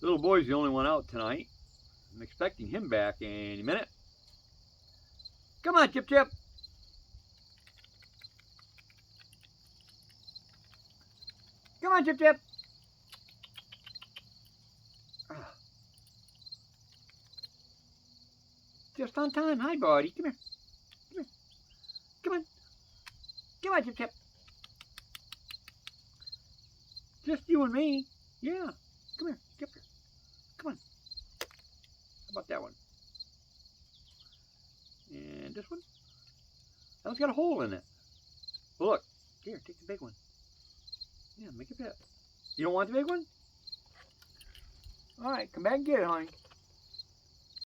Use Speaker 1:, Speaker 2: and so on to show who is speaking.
Speaker 1: Little boy's the only one out tonight. I'm expecting him back any minute. Come on, Chip Chip. Come on, Chip Chip. Just on time. Hi, buddy. Come here. Come here. Come on. Come on, Chip Chip. Just you and me. Yeah. Come here. Chip here. Come on. How about that one? And this one? That one's got a hole in it. Well, look. Here, take the big one. Yeah, make it fit. You don't want the big one? All right, come back and get it, honey.